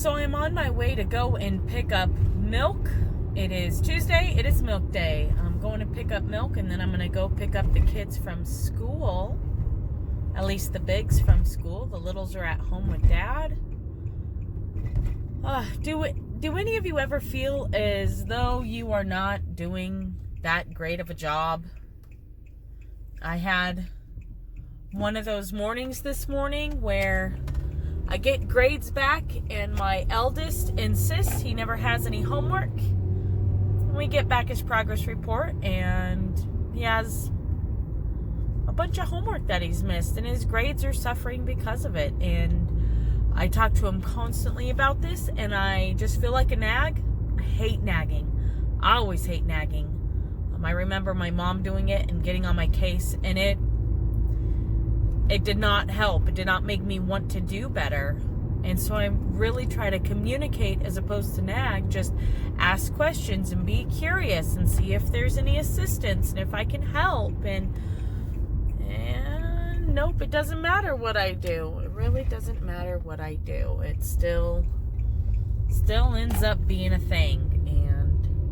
So I'm on my way to go and pick up milk. It is Tuesday. It is milk day. I'm going to pick up milk, and then I'm going to go pick up the kids from school. At least the bigs from school. The littles are at home with Dad. Do any of you ever feel as though you are not doing that great of a job? I had one of those mornings this morning where I get grades back and my eldest insists he never has any homework. We get back his progress report and he has a bunch of homework that he's missed and his grades are suffering because of it. And I talk to him constantly about this and I just feel like a nag. I hate nagging. I always hate nagging. I remember my mom doing it and getting on my case, and it did not help. It did not make me want to do better. And so I really try to communicate as opposed to nag. Just ask questions and be curious and see if there's any assistance and if I can help. And nope, it doesn't matter what I do. It really doesn't matter what I do. It still ends up being a thing.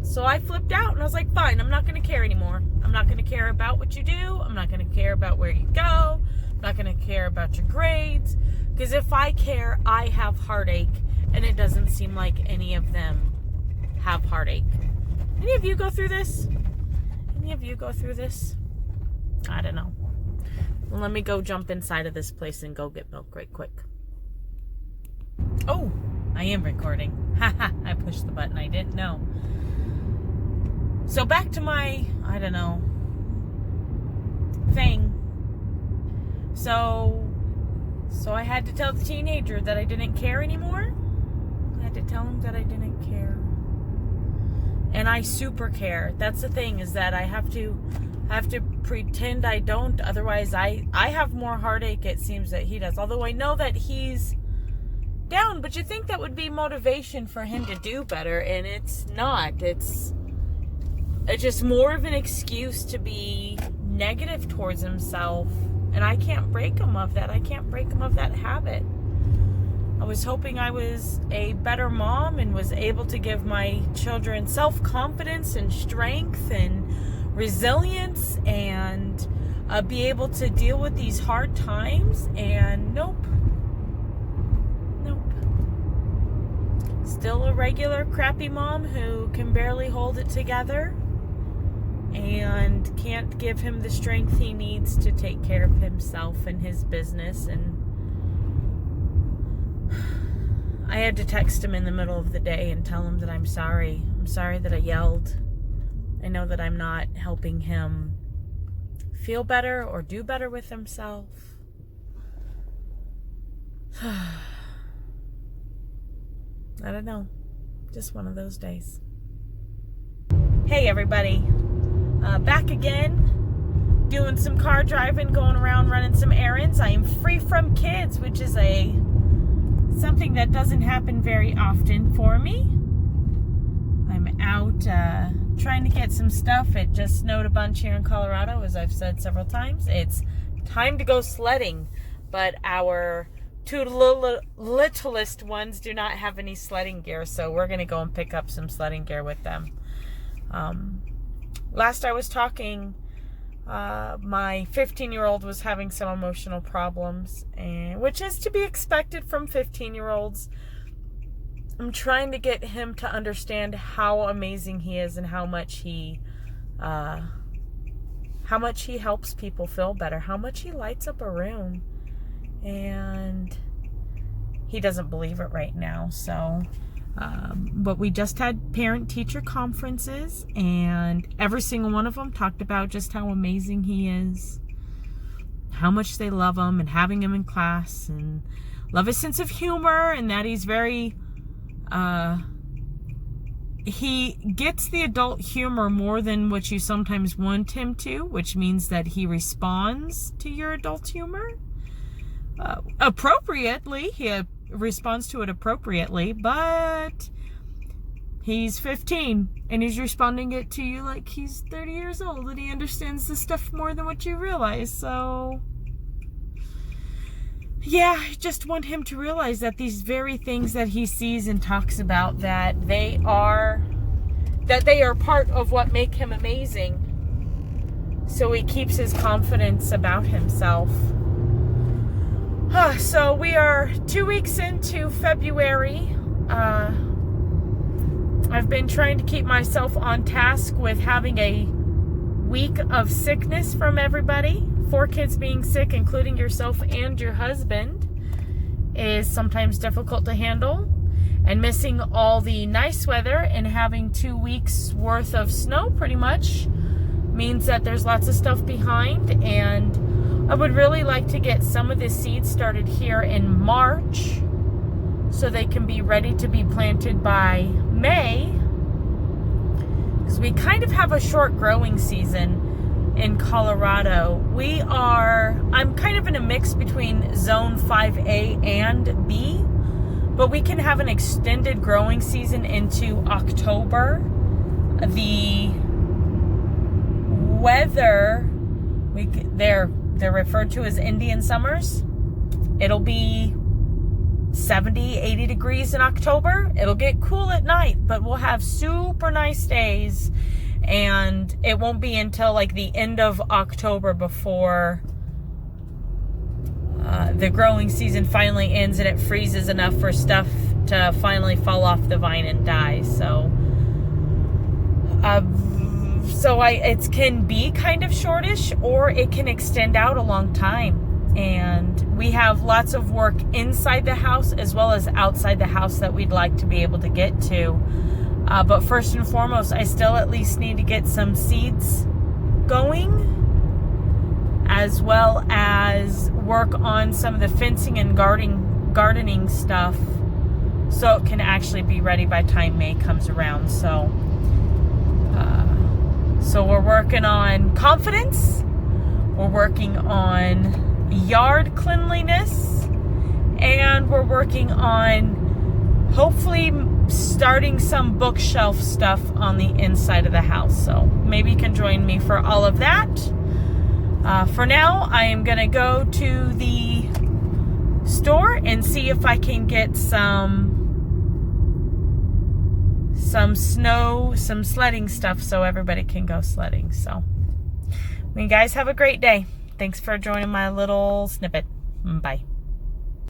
So I flipped out and I was like, fine, I'm not going to care anymore. I'm not going to care about what you do. I'm not going to care about where you go. I'm not going to care about your grades. Because if I care, I have heartache. And it doesn't seem like any of them have heartache. Any of you go through this? Any of you go through this? I don't know. Well, let me go jump inside of this place and go get milk right quick. Oh, I am recording. Haha, I pushed the button. I didn't know. So back to my, I don't know, thing. So I had to tell the teenager that I didn't care anymore. I had to tell him that I didn't care. And I super care. That's the thing, is that I have to pretend I don't. Otherwise, I have more heartache, it seems, that he does. Although I know that he's down, but you think that would be motivation for him to do better, and it's not. It's just more of an excuse to be negative towards himself. And I can't break him of that. I can't break him of that habit. I was hoping I was a better mom and was able to give my children self-confidence and strength and resilience and be able to deal with these hard times. And nope. Still a regular crappy mom who can barely hold it together and can't give him the strength he needs to take care of himself and his business. And I had to text him in the middle of the day and tell him that I'm sorry. I'm sorry that I yelled. I know that I'm not helping him feel better or do better with himself. I don't know. Just one of those days. Hey, everybody. Back again, doing some car driving, going around running some errands. I am free from kids, which is something that doesn't happen very often for me. I'm out trying to get some stuff. It just snowed a bunch here in Colorado, as I've said several times. It's time to go sledding, but our two littlest ones do not have any sledding gear, so we're going to go and pick up some sledding gear with them. Last I was talking, my 15-year-old was having some emotional problems, which is to be expected from 15-year-olds. I'm trying to get him to understand how amazing he is and how much he helps people feel better, how much he lights up a room. And he doesn't believe it right now, so... but we just had parent-teacher conferences, and every single one of them talked about just how amazing he is, how much they love him, and having him in class, and love his sense of humor, and that he's very, he gets the adult humor more than what you sometimes want him to, which means that he responds to your adult humor appropriately. He responds to it appropriately, but he's 15 and he's responding it to you like he's 30 years old and he understands the stuff more than what you realize. So yeah, I just want him to realize that these very things that he sees and talks about, that they are part of what make him amazing. So he keeps his confidence about himself. So we are 2 weeks into February. I've been trying to keep myself on task with having a week of sickness from everybody. 4 kids being sick, including yourself and your husband, is sometimes difficult to handle. And missing all the nice weather and having 2 weeks worth of snow pretty much means that there's lots of stuff behind. And I would really like to get some of the seeds started here in March so they can be ready to be planted by May, because we kind of have a short growing season in Colorado. I'm kind of in a mix between zone 5A and B, but we can have an extended growing season into October. The weather, they're referred to as Indian summers. It'll be 70, 80 degrees in October. It'll get cool at night, but we'll have super nice days. And it won't be until like the end of October before the growing season finally ends and it freezes enough for stuff to finally fall off the vine and die. So it can be kind of shortish, or it can extend out a long time. And we have lots of work inside the house as well as outside the house that we'd like to be able to get to. But first and foremost, I still at least need to get some seeds going, as well as work on some of the fencing and gardening stuff so it can actually be ready by time May comes around. So we're working on confidence. We're working on yard cleanliness, and we're working on hopefully starting some bookshelf stuff on the inside of the house. So maybe you can join me for all of that. For now, I am gonna go to the store and see if I can get some sledding stuff so everybody can go sledding. So you guys have a great day. Thanks for joining my little snippet. Bye.